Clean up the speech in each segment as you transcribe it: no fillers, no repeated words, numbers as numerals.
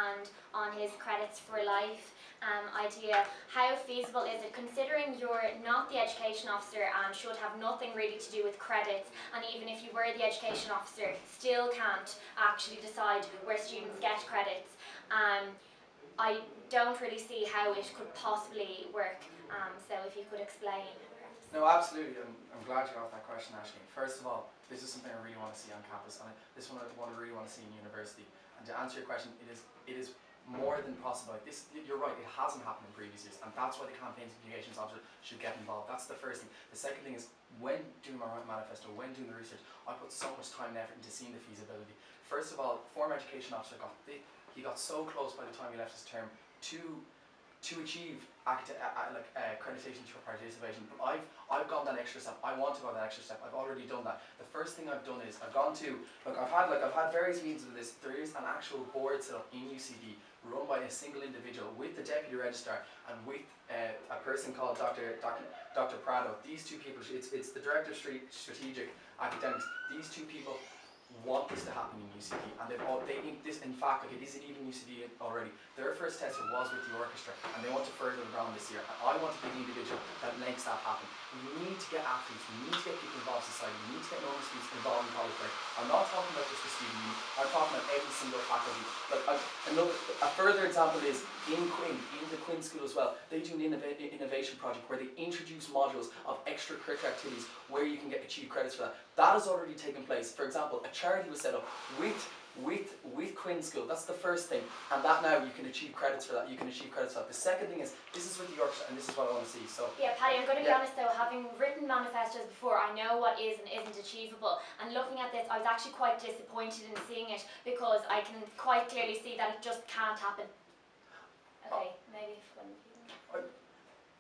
and on his credits for life idea. How feasible is it, considering you're not the education officer and should have nothing really to do with credits, and even if you were the education officer, still can't actually decide where students get credits? I don't really see how it could possibly work, so if you could explain. No, absolutely. I'm glad you asked that question, Ashley. First of all, this is something I really want to see on campus, and this one I really want to see in university. And to answer your question, it is more than possible. Like this, you're right, it hasn't happened in previous years, and that's why the campaigns and communications officer should get involved. That's the first thing. The second thing is, when doing my manifesto, when doing the research, I put so much time and effort into seeing the feasibility. First of all, former education officer he got so close by the time he left his term to achieve accreditation for participation. But I've gone that extra step. I want to go that extra step. I've already done that. The first thing I've done is I've gone to I've had various meetings with this. There is an actual board set up in UCD run by a single individual with the deputy registrar and with a person called Dr. Prado. These two people, it's the director of strategic academics. These two people want this to happen in UCD, and in fact, it isn't even UCD already. Their first tester was with the orchestra, and they want to further the ground this year. And I want to be the individual that makes that happen. We need to get athletes, we need to get people involved in society, we need to get normal students involved in college life. I'm not talking about just the student union, I'm talking about every single faculty. A further example is in the Quinn School as well. They do an innovation project where they introduce modules of extracurricular activities where you can achieve credits for that. That has already taken place. For example, a charity was set up with Quinn School. That's the first thing, and that now you can achieve credits for that. The second thing is, this is with the orchestra, and this is what I want to see. So yeah, Paddy, I'm going to be honest though, having written manifestos before, I know what is and isn't achievable, and looking at this, I was actually quite disappointed in seeing it, because I can quite clearly see that it just can't happen. Okay, maybe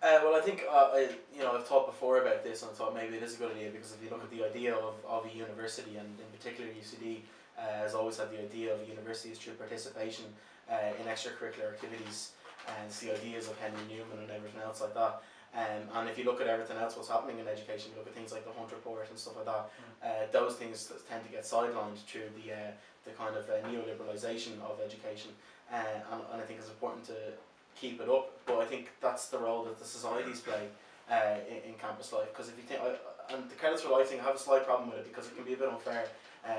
well, I think I've thought before about this, and I thought maybe it is a good idea, because if you look at the idea of a university, and in particular UCD has always had the idea of universities through participation in extracurricular activities, and it's the ideas of Henry Newman and everything else like that. And if you look at everything else what's happening in education, you look at things like the Hunt Report and stuff like that, those things tend to get sidelined through the kind of neoliberalisation of education, and I think it's important to keep it up. But I think that's the role that the societies play in campus life, because if you think, and the credits for life thing, I have a slight problem with it, because it can be a bit unfair,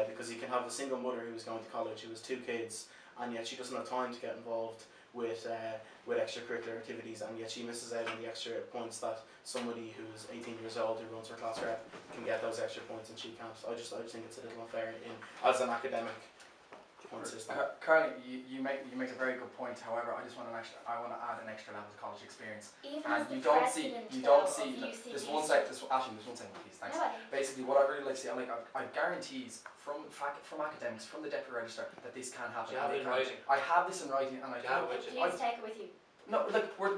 because you can have a single mother who is going to college who has 2 kids, and yet she doesn't have time to get involved with extracurricular activities, and yet she misses out on the extra points that somebody who's 18 years old who runs her class rep can get those extra points and she can't. I just think it's a little unfair as an academic point system. Carly, you make a very good point. However, I want to add an extra level of college experience. Even and as you don't see There's one second, please. Thanks. No, basically, what I really like to see, I guarantees from academics, from the deputy registrar, that this can happen. You have it in writing. I have this in writing, and I have it. Please take it with you. No,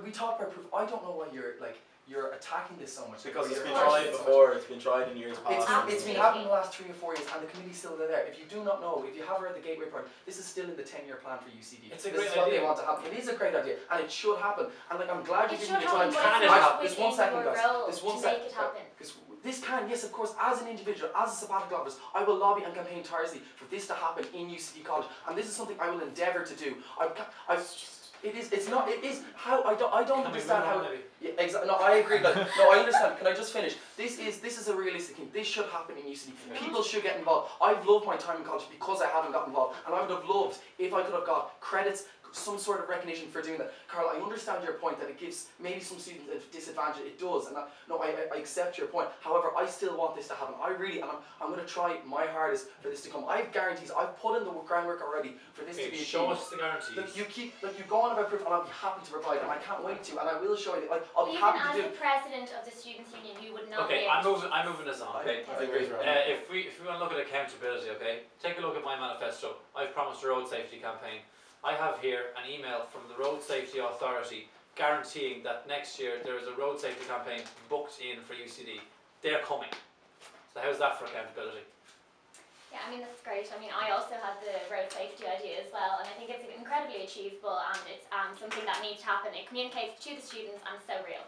we talk about proof. I don't know why you're attacking this so much. Because it's been tried before, it's been tried in years past. It's been happening in the last 3 or 4 years, and the committee's still there. If you do not know, if you haven't read the Gateway Project, this is still in the 10-year plan for UCD. It's a this great is what idea. they want to happen. It is a great idea, and it should happen. And I'm glad you're giving me the time. Can it happen? There's 1 second, guys. There's 1 second. This can, yes, of course, as an individual, as a sabbatical officer, I will lobby and campaign tirelessly for this to happen in UCD College, and this is something I will endeavour to do. It is how I don't understand how. Yeah, exactly. No, I agree. No, I understand. Can I just finish? This is a realistic thing. This should happen in UCD. People should get involved. I've loved my time in college because I haven't got involved, and I would have loved if I could have got credits, some sort of recognition for doing that. Carl, I understand your point that it gives maybe some students a disadvantage. It does, and I accept your point. However, I still want this to happen. I'm going to try my hardest for this to come. I have guarantees. I've put in the groundwork already for this to be achieved. Show us the guarantees. You go on about proof, and I'll be happy to provide, and I can't wait to, and I will show you. I'll be happy to do. Even as the president of the students' union, you would not. Okay, I'm moving this on. Okay, I agree. if we want to look at accountability, okay, take a look at my manifesto. I've promised a road safety campaign. I have here an email from the Road Safety Authority guaranteeing that next year there is a road safety campaign booked in for UCD. They're coming. So how's that for accountability? Yeah, I mean, that's great. I mean, I also had the road safety idea as well, and I think it's incredibly achievable, and it's something that needs to happen. It communicates to the students, and it's so real.